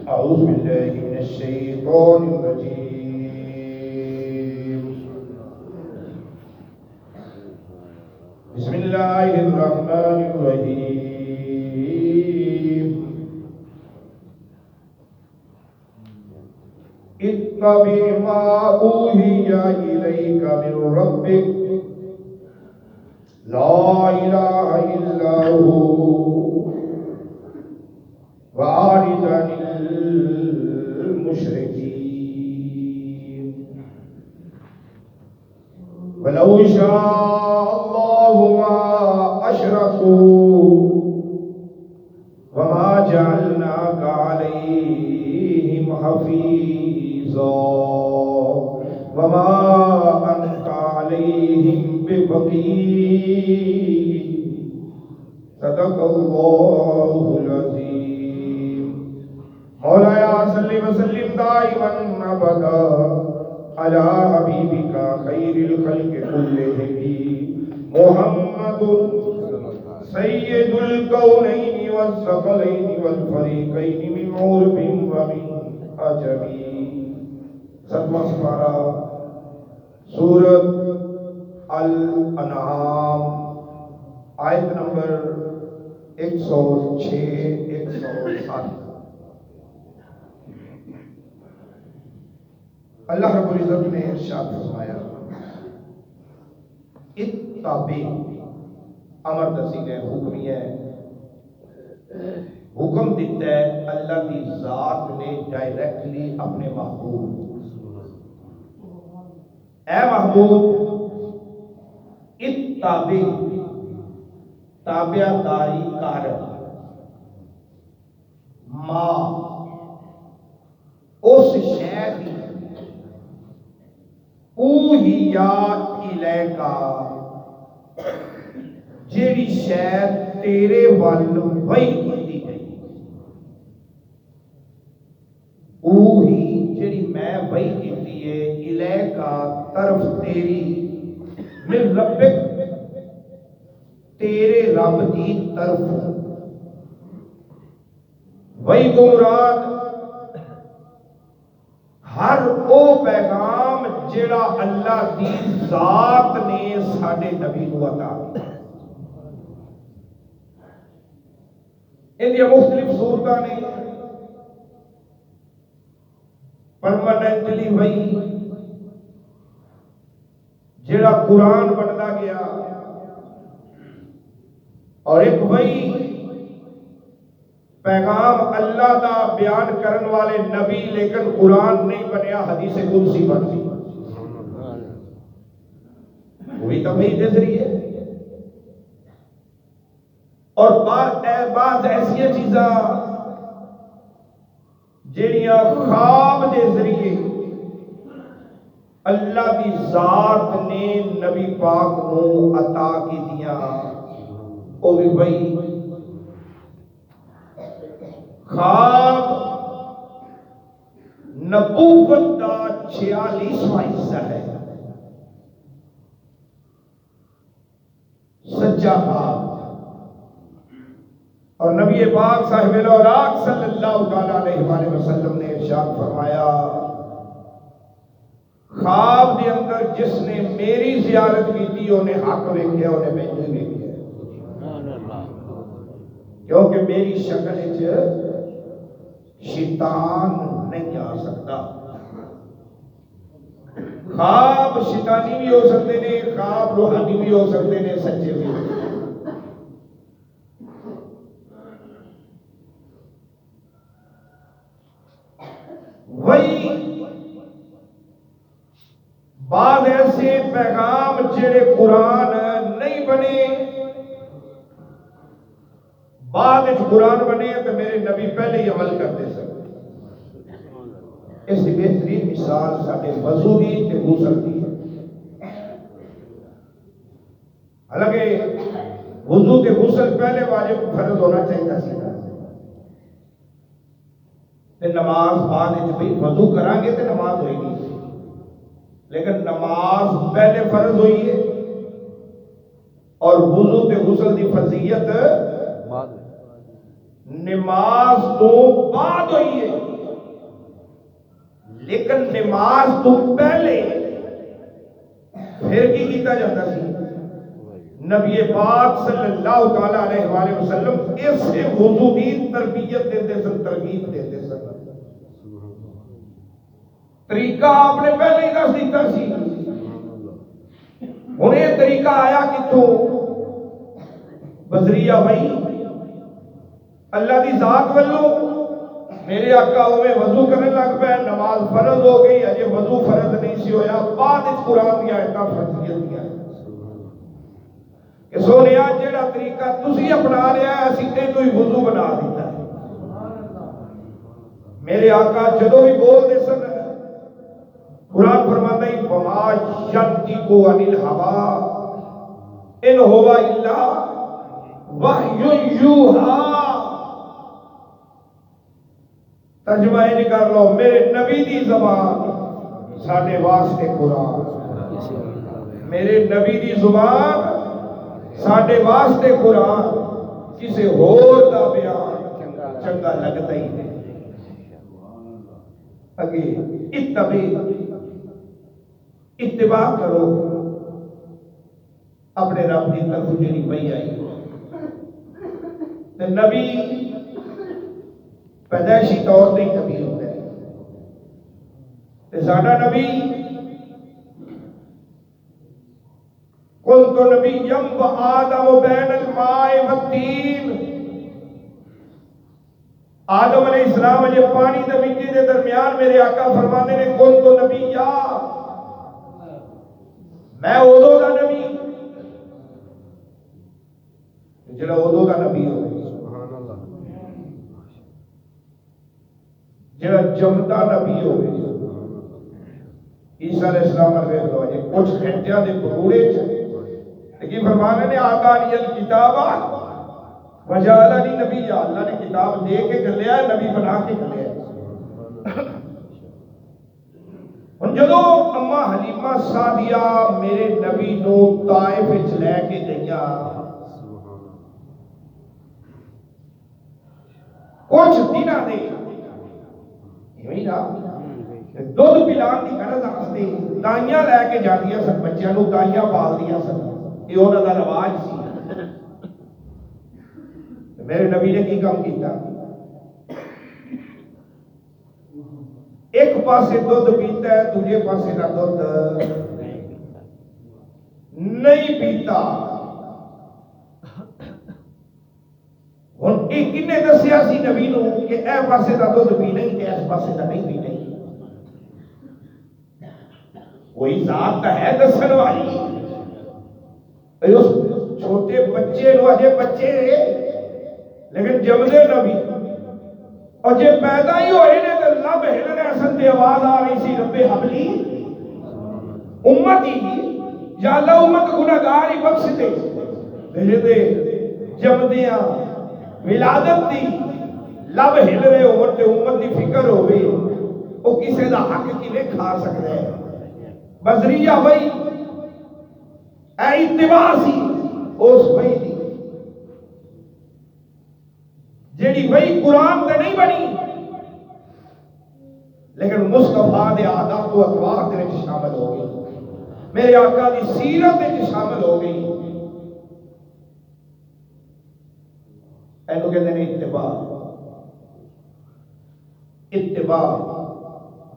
أعوذ بالله من الشيطان الرجيم. بسم الله الرحمن الرحيم. اتبع ما أوحي إليك من ربك لا إله إلا هو وأعرض عن المشركين ولو شاء الله ما أشركوا وما جعلناك عليهم حفيظا وما أنت عليهم بوكيل. صدق الله العظيم. مولاي صل وسلم دائما ابدا على حبيبك خير الخلق كلهم محمد سيد الكونين والثقلين والفريقين من عرب ومن عجم. ستواں سپارہ سورۃ الانعام آیت نمبر 106-107. اللہ رب العزت نے ارشاد فرمایا اتبع، امر دسی ہے، حکمی ہے، حکم دیتا ہے اللہ کی ذات نے ڈائریکٹلی اپنے محبوب، اے محبوب اتبع، تابع داری کار، ماں اس شے کی اوحیا الیکا، جیڑی شے تیرے ول وحی کیتی گئی، اوہی جیڑی میں وحی کیتی ہے الیکا طرف تیری، من ربک تیرے رب دی طرف. وہی تو مراد ہر او پیغام جڑا اللہ دی ذات نے ساڈے نبی کو عطا کیا. ان دی مختلف صورتاں نے پرماننٹلی وہی جڑا قرآن بنتا گیا، اور ایک وہی پیغام اللہ دا بیان کرن والے نبی لیکن قرآن نہیں بنیا، حدیث قدسی بن گئی. وہی تو وہی کے ذریعے. اور بعض ایسی چیزاں جڑیاں خواب دے ذریعے اللہ کی ذات نے نبی پاک کو عطا کی دیا، وہ بھی وہی. خواب نبوت کا 46واں حصہ ہے، سچا خواب. اور نبی پاک صاحب الاوراق صلی اللہ تعالی علیہ وآلہ وسلم نے ارشاد فرمایا خواب دے اندر جس نے میری زیارت کی تھی انہیں حق ویکھیا، انہیں مینوں ویکھیا، کیونکہ میری شکل وچ شیطان نہیں آ سکتا. خواب شیطانی بھی ہو سکتے ہیں، خواب روحانی بھی ہو سکتے ہیں، سچے بھی ہو سکتے ہیں. وہی بعض ایسے پیغام جڑے قرآن نہیں بنے، بعد قرآن بنے تو میرے نبی پہلے ہی عمل کرتے سن. اس کی بہترین مثال ساڈے وضو دی تے غسل دی ہے. حالانکہ وضو تے غسل پہلے واجب فرض ہونا چاہیے سی، تے نماز بعد وچ بھی وضو کران گے تے نماز ہوئی گی، لیکن نماز پہلے فرض ہوئی ہے اور وضو تے غسل دی فرضیت نماز تو بعد ہوئی ہے. لیکن نماز تو پہلے پھر کی کیتا جاتا سی؟ نبی پاک صلی اللہ تعالی علیہ وآلہ وسلم اس وضو کی تربیت دیتے سن، ترغیب دیتے سن. طریقہ آپ نے پہلے ہی دس دیتا سی. ہن یہ طریقہ آیا کتوں؟ بذریعہ وحی اللہ دی ذات والوں. میرے آقا ہوئے وضو کرنے لگ پہ، نماز فرض ہو گئی، اجے وضو فرض نہیں سی ہویا، بعد اس قرآن دیا ایتا فرضیت دیا کہ سونیا جیڑا طریقہ تسی اپنا لیا ہے اسی تے کوئی وضو بنا دیتا ہے. میرے آقا جدو بھی بول دے سن، قرآن فرماتا ہے وما ینطق عن الہوا ان ہوا الا وحی یوحی. ترجمہ یہ کر لو، میرے نبی دی زبان ساڈے واسطے قرآن، میرے نبی دی زبان ساڈے واسطے قرآن، کسے ہور دا بیان چنگا لگتا ہی نہیں. اگے اتباع کرو اپنے رب کی طرف جڑی پئی آئی. تے نبی پیدائشی طور تے نبی ہوتا ہے. تے ساڈا نبی کنت نبیم و آدم بین الماء والتین. آدم علیہ السلام جے پانی تے مٹی دے درمیان میرے آقا فرماندے نے کنت نبیا، میں ادو دا نبی. جڑا ادو دا نبی ہوئے، جڑا جمدا نبی ہوئے. عیسیٰ علیہ السلام علیہ لو جی کچھ گھنٹیاں دے بھروڑے چ لیکن فرمانے نے آتانی الکتابہ وجعلنی نبی. اللہ نے کتاب دے کے گلیا ہے، نبی بنا کے گلیا ہے. ہن جدو اما حلیمہ سعدیہ میرے نبی نو طائف وچ لے کے گئیاں، کچھ دناں دے ایویں نا دودھ پلان دی غرض واسطے دائیاں لے کے جاندیاں سن، بچیاں نو دائیاں پالدیاں سن، یہ انہاں دا رواج سی. میرے نبی نے کی کام کیتا؟ ایک پاسے دودھ پیتا ہے، دوسرے پاسے کا دودھ نہیں پیتا. ہن یہ کنے دسیا سی نبی نو کہ اے پاسے کا دودھ پی نہیں تے اس پاسے کا نہیں پی نہیں؟ کوئی ذات تو ہے دسن والی. اس چھوٹے بچے نو اجے بچے لیکن جمدے نبی اور جے پیدا ہی ہوئے نے تو لب ہلنے اصل تے آواز آ رہی سی رب حبلی امتی، یا اللہ امت گناہگار ہی بخش دے. بھیجے دے جمدیاں ولادت دی لب ہل رہے ہو تے امت دی فکر ہوئے وہ کسے دا حق کیویں کھا سکدا ہے. بذریعہ وہی اے اتباع سی اس وہی دی جیڑی وہی قرآن تے نہیں بنی لیکن مصطفیٰ دے عادات و اطوار دے وچ شامل ہو گئی، میرے آقا دی سیرت وچ شامل ہو گئی. اینو کہندے نے اتباع. اتباع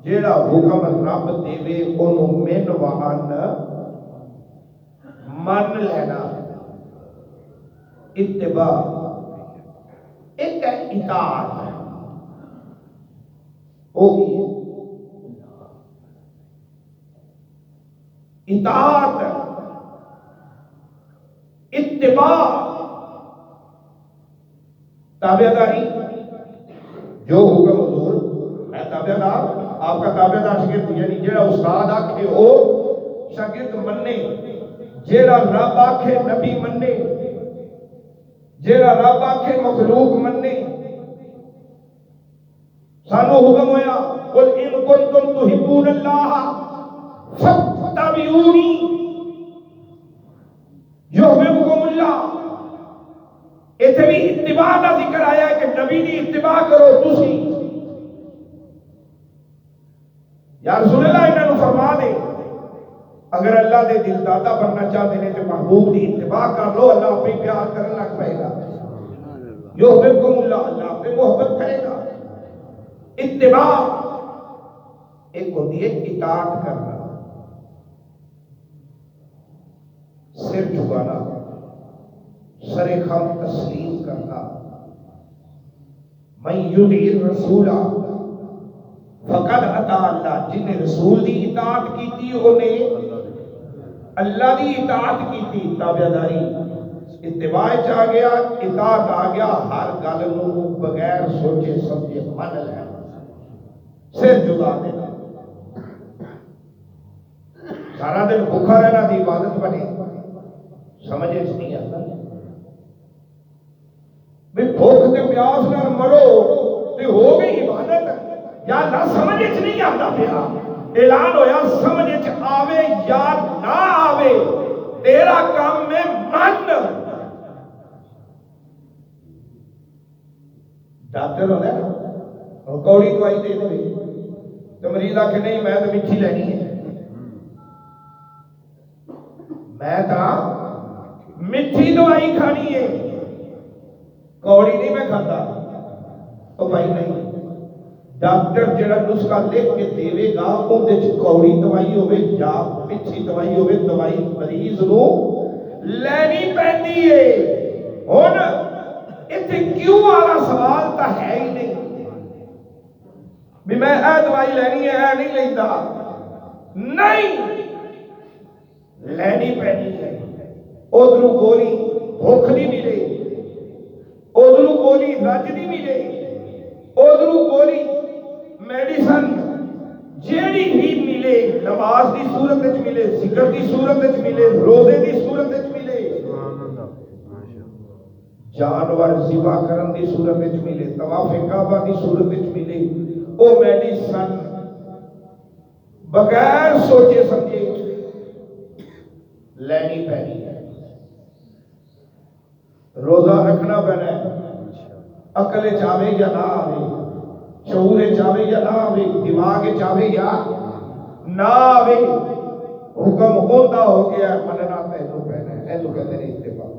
جیڑا حکم رب دے اونوں من وان من لینا. اتباع ایک اطاعت ہوگی. اطاعت اتباع تابعداری. جو حکم حضور میں تابعدار، آپ کا تابعدار شاگرد یعنی جیڑا استاد آکھے ہو شاگرد مننے، جیڑا رب آکھے نبی مننے، جیڑا رب آکھے مخلوق مننے. سانو حکم ہویا قل ان کنتم تحبون اللہ فاتبعونی یحببکم اللہ. ایتھے بھی اتباع کا ذکر آیا ہے کہ نبی دی اتباع کرو. تسی یا رسول اللہ انہوں نے فرما دے اگر اللہ دے دل دادا بننا چاہتے ہیں تو محبوب دی اتباع کر لو، اللہ اپنی پیار کرنے لگ پائے گا، یحببکم اللہ، اللہ آپ پہ محبت کرے گا۔ اتباع ایک ہوتی ہے اطاعت کرنا، سر جھکانا، سر خم تسلیم کرنا۔ من یطیع الرسول فقد اطاع اللہ، جن نے رسول دی اطاعت کی تھی انہیں اللہ دی اطاعت کی تھی، تابعداری اتباع چاہ گیا، اطاعت آ گیا، ہر گل نو بغیر سوچے سمجھے من لینا، سر جھکا دینا، سارا دن بھوکا رہنا دی عبادت بنے، سمجھے اس نہیں آتا بھی بھوک تے پیاس نہ مرو تے ہو گئی عبادت، یا نہ سمجھے چ نہیں آتا پیا، اعلان ہویا سمجھے چ آوے یا نہ آوے تیرا کام میں من۔ ڈاکٹر ہونا ہے اور کوڑی دوائی دے دے تو مریض آ کے نہیں میں تو میٹھی لینی ہے، میں تو میٹھی دوائی کھانی ہے، کوڑی نہیں میں کھاتا۔ تو بھائی نہیں، ڈاکٹر جڑا نسخہ لکھ کے دے گا اندر کوڑی دوائی ہوے یا میٹھی دوائی ہوے، دوائی مریض نو لینی پیندی ہے۔ ہن ایتھے کیوں والا سوال تو ہے ہی نہیں بھی میں اے دوائی لینی ہے اے نہیں لیندا، نہیں لینی پینی ہے۔ ادھر گولی بھوک نہیں ملے، ادھر گولی رج نہیں ملے، ادھر گولی میڈیسن جیڑی بھی ملے، نماز دی صورت وچ ملے، ذکر دی صورت وچ ملے، روزے دی صورت وچ ملے، جانور ذبح کرن دی صورت وچ ملے، طواف کعبہ دی صورت وچ ملے، او میڈیسن بغیر سوچے سمجھے لینی پینی ہے۔ روزہ رکھنا پینا ہے، عقل چاہے یا نہ آوے، شعور چاہے یا نہ آوے، دماغ چاہے یا نہ آوے، حکم ہوتا ہو گیا مننا پہلو پہنا ہے، ایسو کہتے ہیں اتفاق۔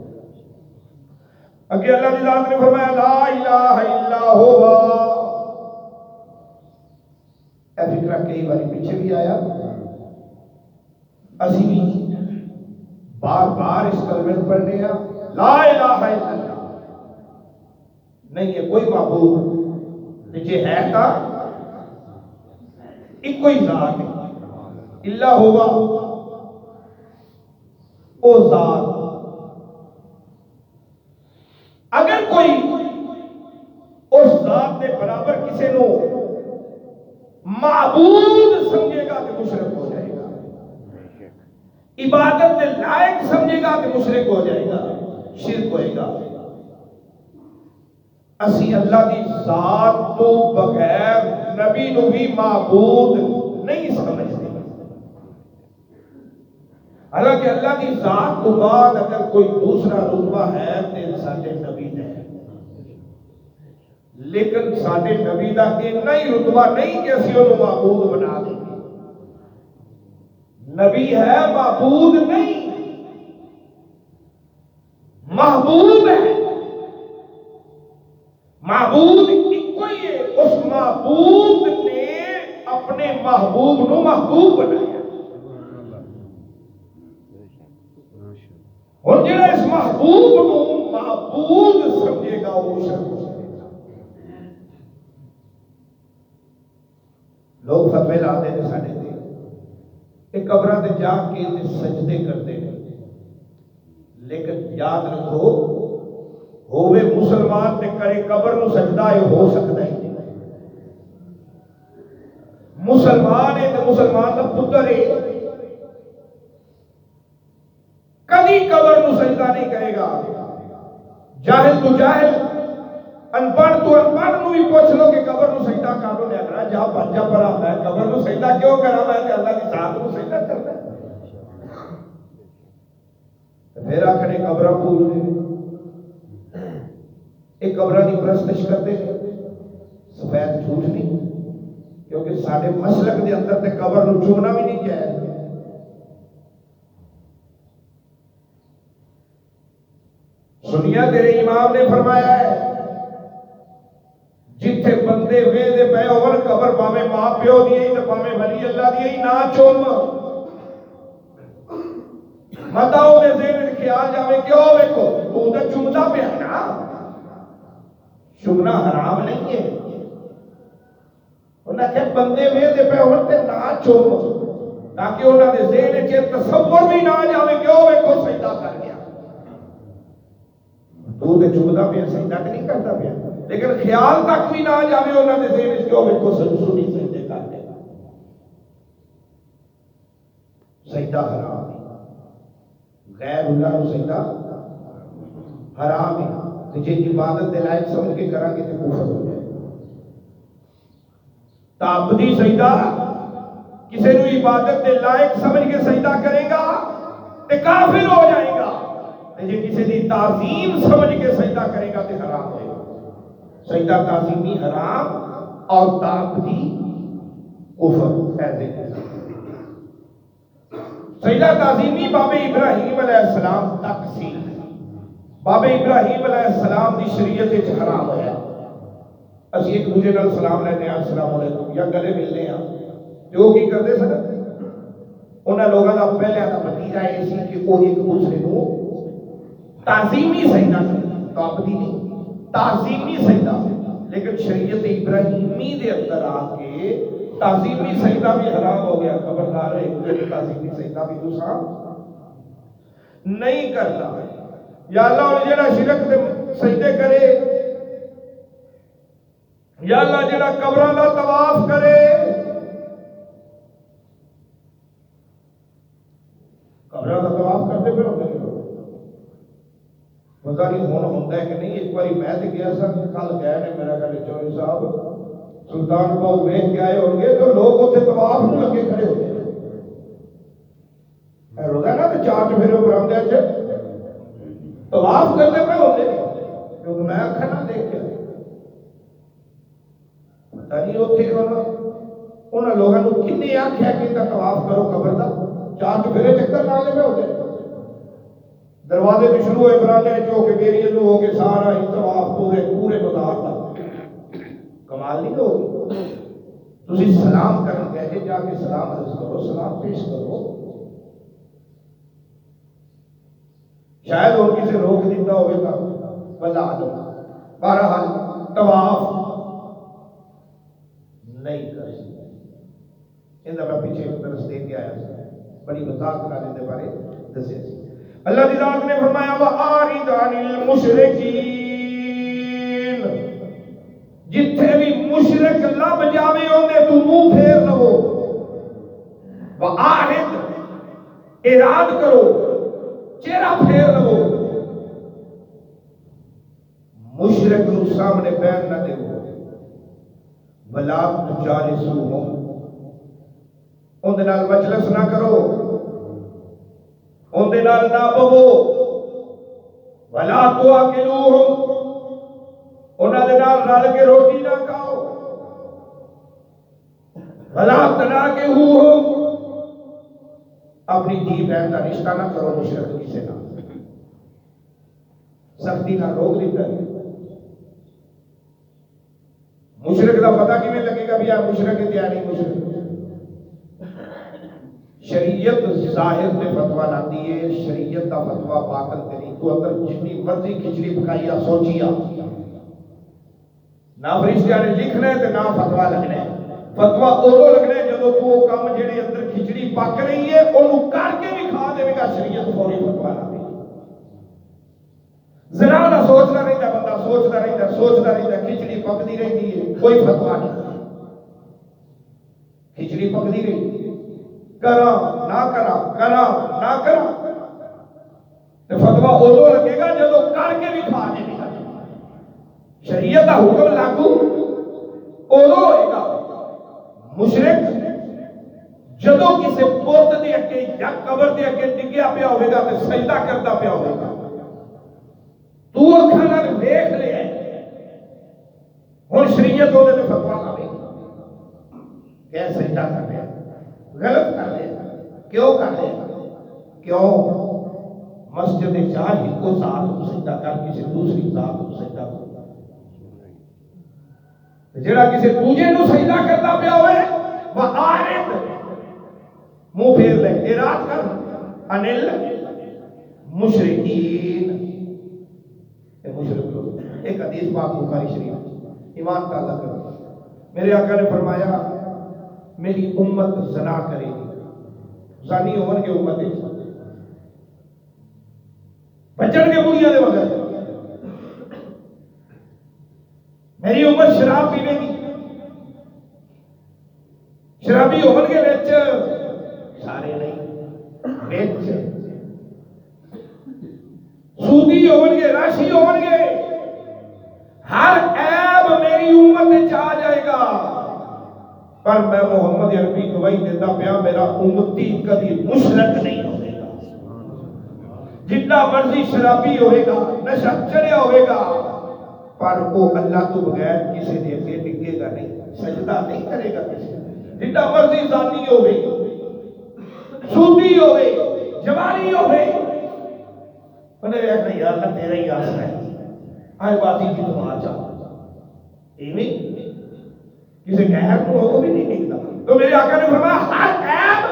اگے اللہ کی ذات نے فرمایا لا الہ الا ہوا، اے فکرہ کئی باری پیچھے بھی آیا، اسی بھی بار بار اس کلمے پڑھنے ہیں، لا الہ الا اللہ، نہیں ہے کوئی معبود، جے ہے تا ایک کوئی ذات ہے، اللہ ہوا او ذات۔ اگر کوئی اس ذات کے برابر کسی نو معبود سمجھے گا تو مشرک ہو جائے گا، عبادت کے لائق سمجھے گا تو مشرک ہو جائے گا، شرک ہوئے گا۔ اسی اللہ کی ذات تو بغیر نبی نو بھی معبود نہیں سمجھتے، حالانکہ اللہ کی ذات تو بعد اگر کوئی دوسرا رتبہ ہے تو ساڈے نبی نے، لیکن ساڈے نبی دا اتنا ہی رتبہ نہیں کہ اسی انہوں معبود بنا دیں گے، نبی ہے معبود نہیں، محبوب ہے، معبود ایک کوئی ہے، اس معبود نے اپنے محبوب نو محبوب بنایا۔ اور جڑا اس محبوب نو معبود سمجھے گا وہ مشرک ہو جائے گا۔ لوگ فتوے لاتے ہیں ساڈے تے، ایک قبراں تے جا کے سجدے کرتے ہیں، لیکن یاد رکھو ہووے مسلمان تے کرے قبر نو سجدہ ہے ہو سکتا ہے، مسلمان ہے تو مسلمان کا پتر ہے، کبھی قبر نو سجدہ نہیں کرے گا۔ جاہل تو جاہل، ان پڑھ تو ان پڑھ نو بھی پوچھ لو کہ قبر نو سجدہ کر لو، نے جا بن جا پڑا میں قبر نو سجدہ کیوں کرا، میں کہ اللہ کی ذات نو سجدہ کرنا ہے، پھر آخر قبر پوجتے ایک قبر کی پرستش کرتے ہیں، سفید جھوٹ نہیں کیونکہ سارے مسلک دے اندر تے قبر نو چومنا بھی نہیں جائز۔ سنیا تیرے امام نے فرمایا ہے جتھے بندے ویدے پے ہون قبر پاویں ماں پیو دی تے پاویں ولی اللہ دی نہ چوم۔ متاؤ دے ذہن وچ خیال جاوے کیوں ویکھو تو تے چومدا پیا نا، چومنا حرام نہیں ہے۔ انہاں کہ بندے ویدے پے ہون تے نہ چوم تاکہ انہاں دے ذہن وچ تصور بھی نہ جاوے کیوں ویکھو سجدہ کر گیا، تو تے چومدا پیا سجدہ نہیں کردا پیا، لیکن خیال تک بھی نہ جاوے انہاں دے ذہن وچ کیوں ویکھو سنی سجدے کر دے۔ سجدہ حرام ہے، غیر اللہ نو سجدہ حرام ہے، تے جے عبادت دے لائق سمجھ کے کراں گے تے کفر ہو جائے۔ تعبدی سجدہ کسی نو عبادت دے لائق سمجھ کے سجدہ کرے گا تے کافر ہو جائے گا، تے جے کسی دی تعظیم سمجھ کے سجدہ کرے گا تے حرام ہوئے گا۔ سجدہ تعظیمی حرام اور تعبدی کفر ایسے سجدہ تعظیمی باب ابراہیم علیہ السلام تک سی، باب ابراہیم علیہ السلام دی شریعت وچ حرام ہویا۔ اسی ایک دوسرے نال سلام لینے ہیں السلام علیکم یا گلے ملنے ہیں، جو کی کرتے سن انہاں لوگاں دا پہلے دا نتیجہ یہ سی کہ وہ ایک دوسرے کو تعظیمی سجدہ کرتے، تعبدی نہیں تعظیمی سجدہ، لیکن شریعت ابراہیمی دے اندر آ کے تعظیمی سجدہ بھی حرام ہو گیا۔ خبردار ہے تعظیمی سجدہ بھی دوسرا نہیں کرتا۔ یا اللہ اور جڑا شرک دے سجدے کرے، یا اللہ جڑا قبراں دا طواف کرے، قبراں دا طواف کرتے پہ ہوتے ہیں پتہ نہیں ہون ہوتا ہے کہ نہیں۔ ایک باری میں تے گیا سا، کل گئے نے میرا گھر چوہدری صاحب سلطان باغ ویکھ کے آئے ہوں گے تو لوگ اتنے طواف نو لگے کھڑے ہوتے ہیں، روزہ نا تو چار چفیرے برآمدے وچ طواف کرتے پہ ہوتے ہیں، کیونکہ میں اکھاں نہ دیکھ کے پتہ نہیں اتنے انہاں لوگاں نو کنے آکھیا کہ طواف کرو قبر دا، چار چفیرے چکر لانے پہ ہوتے ہیں۔ دروازے بھی شروع ہوئے برانے چو کے میری ادو ہو کے سارا ہی طواف پورے مدار کا کمال نہیں ہوگی۔ تسی سلام کرن گئے جا کے سلام عرض کرو، سلام پیش کرو، شاید اور کسی روک دیتا ہوئے گا بلا عالم۔ بہرحال طواف نہیں کر سکتے، ان میں پیچھے درس دے کے آیا تھا، بڑی وضاحت کرنے کے بارے دسے سی۔ اللہ کی ذات نے فرمایا وَآرِدْ عَنِ الْمُشْرِكِينَ، جتھے بھی مشرک لب جاوے ہوندے تو منہ پھیر لو، وَآرِدْ اراد کرو، چہرہ پھیر لو، مشرک نو سامنے پیر نہ دے، وَلَا تُجَالِسُوهُمْ، ان دے نال مجلس نہ کرو، ان دے نال نہ بہو، وَلَا تُوَاكِلُوهُمْ، انہاں دے نال رل کے روٹی نہ کھاؤ، وَلَا تَنَاكِحُوهُمْ، اپنی جی بہن کا رشتہ نہ کرو مشرک کسی نہ، سختی نہ روک دیتا ہے۔ مشرک کا پتہ کیویں لگے گا بھی آپ مشرک ہے یا نہیں مشرک؟ شریعت ظاہر تے فتویٰ لاتی ہے، شریعت کا فتویٰ باطن تے نہیں۔ تو اگر جتنی مرضی کھچڑی پکائیا سوچیا، نہ فرشتیاں نے لکھنا ہے تے نہ فتویٰ لگنا ہے۔ فتویٰ اودوں لگنا ہے جدوں تو وہ کام جڑے اندر کھچڑی پک رہی ہے انہوں کر کے بھی کھا دے گا، شریعت فوری فتویٰ لا دے گی۔ ذرا نہ سوچتا رہتا بندہ، سوچتا رہتا کھچڑی پکتی رہتی ہے، کوئی فتویٰ نہیں، کھچڑی پکتی رہتی ہے، کرا نہ کرا تو فتویٰ اودوں لگے گا جدو کر کے بھی کھا دے گا۔ شریعت کا حکم لاگو اودوں ہوئے گا۔ مشرک جدو کسی بت دے اگے یا قبر دے اگے ڈگیا پیا ہوئے گا تو سجدہ کرتا پیا ہوئے گا، تو اکھاں نال ویکھ لیا ہن شریعت اودے تے فتویٰ لاوے گی۔ کہ سجدہ کر رہے غلط کر رہے کیوں کر رہے کیوں مسجد جا ہی کو ذات کو سجدہ کر کسی دوسری ذات کو سجدہ کر جڑا کسی دوجے نو سجدہ کرتا پیا ہوئے وہ عارض منہ پھیر لے اراد کر انل مشرکین مشرک لوگ ایک حدیث پاک بخاری شریف ایمان تازہ کرو میرے آقا نے فرمایا میری امت زنا کرے گی زانی عمر کے امت بچن کے بڑھیا دے وقت میری امت شراب پینے گی شرابی عمر کے وچ سارے نہیں وچ سودی عمر کے راشی عمر کے ہر عیب میری امت چ آ جائے گا پر میں محمد عربی گواہی دیتا پیا میرا امتی کبھی مشرک نہیں ہوئے گا جتنا مرضی شرابی ہوئے گا نشہ چڑھیا ہوئے گا پر وہ اللہ تو بغیر کسی نے اگے ٹکے گا نہیں سجدہ نہیں کرے گا کسی جتنا مرضی زانی ہوئے سودی ہوئے جوانی ہوئے انہیں کہنا یا اللہ تیرا ہی آسنا ہے آئے بازی کی تو آ جا ایویں کسی غیر کو وہ بھی نہیں نکلا تو میرے آقا نے فرمایا ہر عیب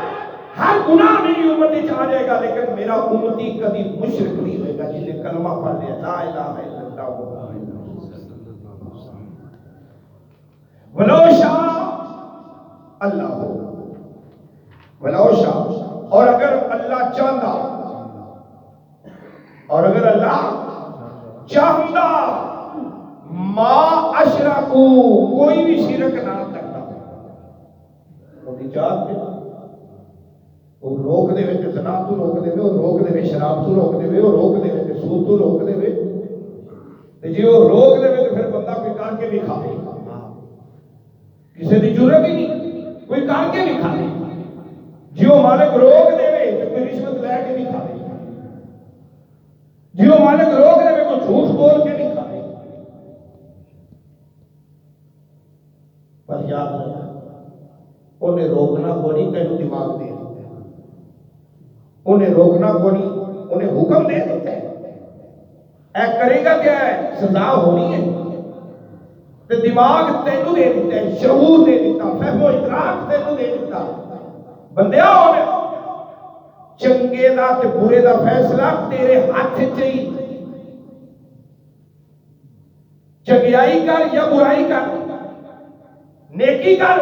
ہر گناہ میری امتی چاہ جائے گا لیکن میرا امتی کبھی مشرک نہیں ہوئے گا جس نے کلمہ پڑھ لیا لا الہ الا اللہ ولو شاء اللہ ہو ولو شاء اور اگر اللہ چاہتا اور اگر اللہ چاہتا ما اشرکو کوئی بھی شرک نہ کرتا وہ نجات دے وہ روک دے وچ زنا تو روک دے وہ روک دے شراب تو روک دے وہ روک دے سود تو روک دے تے جی وہ روک دے تے پھر بندہ کوئی کر کے بھی کھاوے کسی دی ضرورت ہی نہیں کوئی کر کے بھی کھاوے جی وہ مالک روک دے تے کوئی رشوت لے کے بھی کھاوے جی وہ مالک روک دے کوئی جھوٹ بول کے نہیں کھاوے پر یاد رکھنا انہیں روکنا کو نہیں تینوں دماغ دے دیتا ہے انہیں روکنا کو نہیں انہیں حکم دے دیتا ہے اے کرے گا کیا ہے سزا ہونی ہے تو دماغ تینوں دے دیتا ہے شعور دے دیتا فہم و ادراک تینوں دے دیتا بندیا ہونے چنگے دا تے برے دا فیصلہ تیرے ہاتھ چاہیے چنگیائی کر یا برائی کر نیکی کر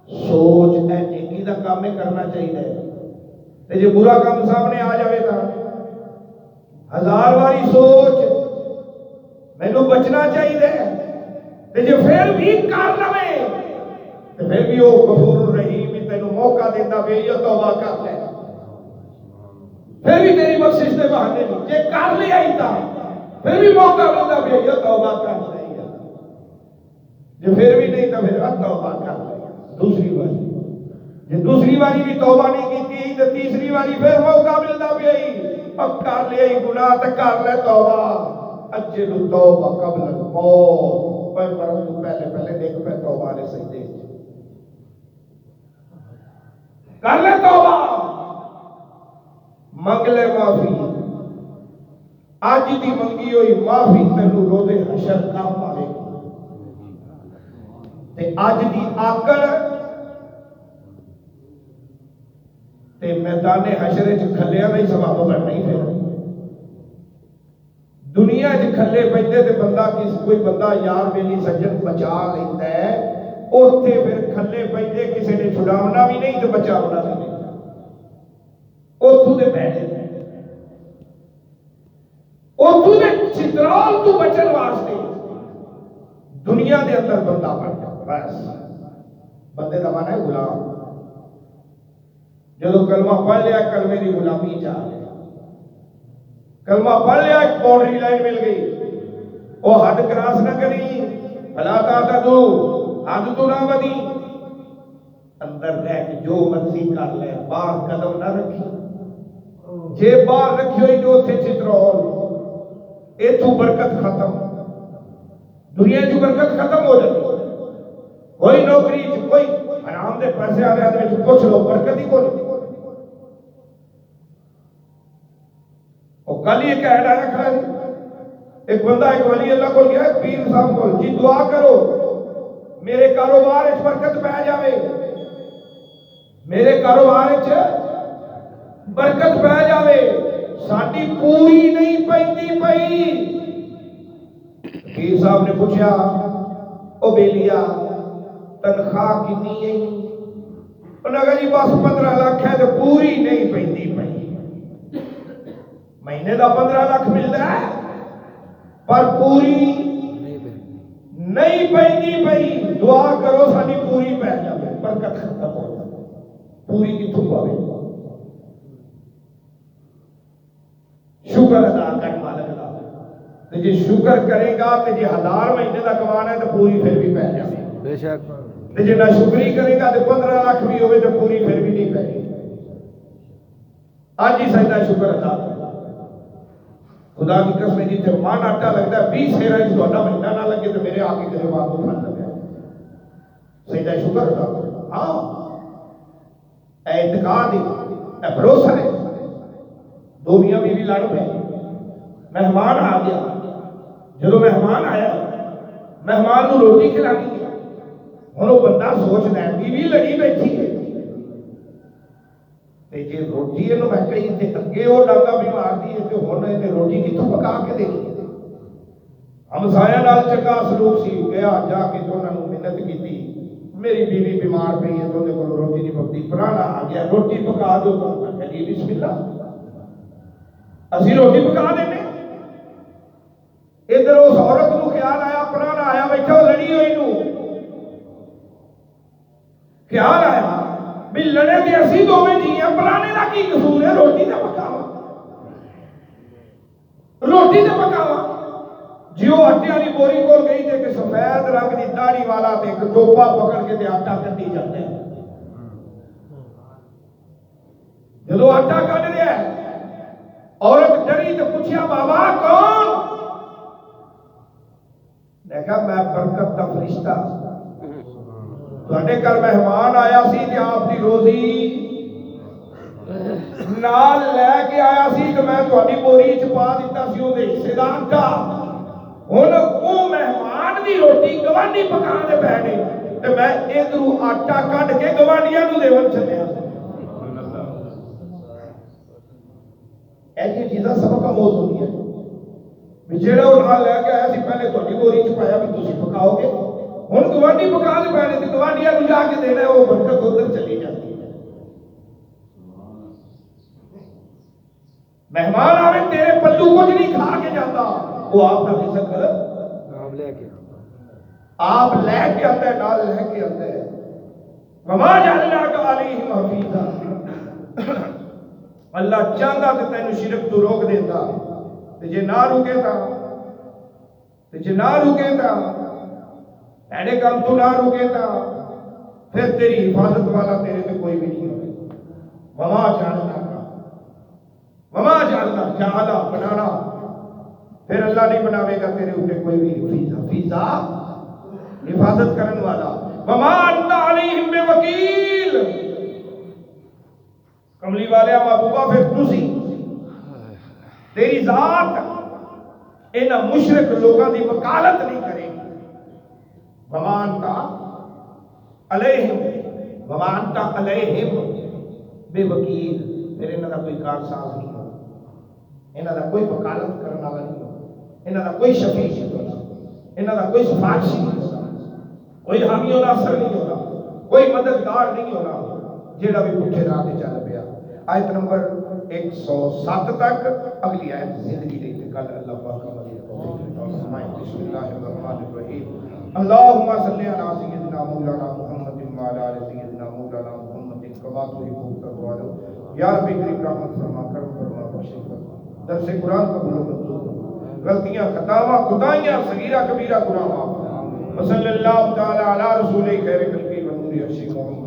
سوچ اے نیکی دا کام میں کرنا چاہیے تے جو برا کام سامنے آ جاوے گا ہزار باری سوچ مینوں بچنا چاہیے تے جو پھر بھی کر لوے تے پھر بھی وہ غفور الرحیم بھی تینوں موقع دیتا پے یا توبہ کر لے پھر بھی تیری بخشش دے بہانے نہیں جے کر لیا ہی تا پھر بھی موقع ملتا پے یا توبہ کر لے جو پھر بھی نہیں تو پھر توبہ کر لے دوسری باری جی دوسری باری بھی توبہ نہیں کی تو تیسری باری پھر موقع ملتا پہ اب کر لیا ہی گناہ تو کر لے توبہ اجل توبہ قبل الموت پر مرد تو پہلے دیکھ پہ توبہ نے سجدے کر لے توبہ منگ لے معافی آج دی منگی ہوئی معافی تینوں روزے حشر کام آئے تے آج دی آکڑ تے میدان حشر وچ کھلیا نہیں سبب بننا ہی پھر دنیا وچ کھلے پیندے تے بندہ کوئی بندہ یار بیلی سجن بچا لیندا ہے اوتھے پھر کھلے پیندے کسی نے چھڑاونا بھی نہیں تے بچاونا بھی نہیں اوتھوں دے بیٹھے اوتھوں دے چترال تو بچن واسطے دنیا دے اندر بندہ بنتا بس بندے دا مانا ہے غلام جدو کلمہ پڑھ لیا کلمے دی غلامی جا لیا کلمہ پڑھ لیا ایک باؤنڈری لائن مل گئی وہ حد کراس نہ کری بھلا تعتدو حد تو نہ بدی اندر رہ کے جو مرضی کر لے باہر قدم نہ رکھی جے باہر رکھی ہوئی جو تھے چترول ایتھو برکت ختم دنیا جو برکت ختم ہو جاتی کوئی نوکری چ کوئی حرام دے پیسے آ رہے ہیں پوچھ لو برکت ہی کوئی. وہ کل ہی ایک ایڈ آیا کھڑا ہے، ایک بندہ ایک ولی اللہ کو گیا پیر صاحب کو، جی دعا کرو میرے کاروبار وچ برکت پہ جاوے، میرے کاروبار وچ برکت پہ جاوے. ساڈی پوری نہیں پیندی پئی. پیر صاحب نے پوچھا او بیلیا تنخواہ کتنی ہے؟ انہوں نے کہا جی بس 15 لاکھ ہے تو پوری نہیں پیندی پئی. مہینے دا 15 لاکھ ملتا ہے پر پوری نہیں پیندی پئی. دعا کرو ساری پوری پہ جائے، برکت ختم ہو جائے. پوری کتوں پاوے؟ شکر ادا کر مالک دا. جی شکر کرے گا تو جی 1000 مہینے کا کمانا ہے تو پوری پھر بھی پہ جائے بے شک. جی نہ شکری کرے گا تو 15 لاکھ بھی ہوئے تو پوری پھر بھی نہیں پہ گی. آج ہی سجدہ شکر ادا کر. خدا کی قسم جیتے من آٹا لگتا ہے 20 سیرا جو تھوڑا مہینہ نہ لگے تو میرے آگے کرے بات کو پھل لگا. سجدہ شکر ادا کر. ہاں اعتقاد ہی اے بھروسہ ہے. دو میاں بیوی لڑ پے، مہمان آ گیا. جب مہمان آیا مہمان کو روٹی کھلانی ہے. ہوں وہ بندہ سوچنا ہے بیوی لڑی بیٹھی ہے جی روٹی یہ میں کہیں اگے وہ ڈاکا بھی مار دی ہے تو ہوں یہ روٹی کتوں پکا کے دے گی. ہمسایا نال چنگا سلوک سی گیا جا کے تو انہوں نے محنت کی. میری بیوی بیمار پئی ہے تو انہیں کو روٹی نہیں پکتی. پرانا آ گیا روٹی پکا دو تو کہی بسم اللہ اسی روٹی پکا دینے. ادھر اس عورت کو خیال آیا پرانا آیا بیٹھا لڑی ہوئی نو خیال آیا بھی لڑے تے اسی دوویں جی ہیں پرانے دا کی قصور ہے. روٹی تے پکاوا روٹی تے پکاوا. جیو آٹے والی بوری کول گئی تے کہ سفید رنگ دی داڑھی والا تے ایک ٹوپا پکڑ کے تے آٹا کڈی جاتا ہے. جدو آٹا کڈ رہا ہے عورت ڈری تے پوچھیا بابا کون؟ دیکھا میں برکت دا فرشتہ تواڈے گھر مہمان آیا سی تے آپ دی روزی نال لے کے آیا سی تے میں تواڈی بوری چ پا دتا سی اودے حصے دا آٹا. ہن او مہمان دی روٹی گوانڈی پکا دے پے نے تے میں ادھروں آٹا کڈ کے گوانڈیاں نوں دیون چلیا. ایسی چیزاں سبق آموز ہوتی ہیں بھی جہاں وہ نال لے کے آیا سی پہلے تواڈی بوری چ پایا بھی تسی پکاؤ گے. ہن گوانڈی پکا دے پے نے تے گوانڈیاں نوں جا کے دینا وہ برکت ادھر چلی جاتی ہے. مہمان آوے تیرے پلو کچھ نہیں کھا کے جاتا وہ آپ کا رزق آپ لے کے آتا ہے نال لے کے آتا ہے. وما جعلناک علیہم حفیظا. اللہ چاہتا کہ تینوں شرک تو روک دیتا تے جے نہ روکے تا ایڈے کام تو نہ روکے تا پھر تیری حفاظت والا تیرے پہ کوئی بھی نہیں ہوگا. وما جعلنا جعلا بنانا پھر اللہ نہیں بناوے گا تیرے اوپر کوئی بھی حفیظا حفاظت کرنے والا. وما انت علیہم بوکیل. کملی والے محبوبہ پھر تسی تیری ذات انہاں مشرک لوگاں دی وکالت نہیں کرے گی. وما انت علیہم بے وکیل. پھر انہاں دا کوئی کارساز نہیں ہوگا، انہاں دا کوئی وکالت کرنے والا نہیں ہوگا، انہاں دا کوئی شفیع نہیں ہوگا، انہاں دا کوئی سفارشی نہیں ہوگا، کوئی حامی و ناصر نہیں ہوگا، کوئی مددگار نہیں ہوگا جیڑا بھی پٹھے راہ تے چل پیا. آیت نمبر 107 تک اگلی آیت زندگی دے کل اللہ پاک کا بسم اللہ الرحمن الرحیم. اللہم صلی علی سیدنا مولانا محمد وعلی آل سیدنا مولانا محمد کما تحب ترضى. یا رب کریم رحمت فرما کرم فرما بخش فرما. درس قرآن قبول و منظور فرما. غلطیاں خطاواں خدائیاں صغیرہ کبیرہ گناہ معاف. وصلی اللہ تعالی علی رسول خیر خلق و نور عرش محمد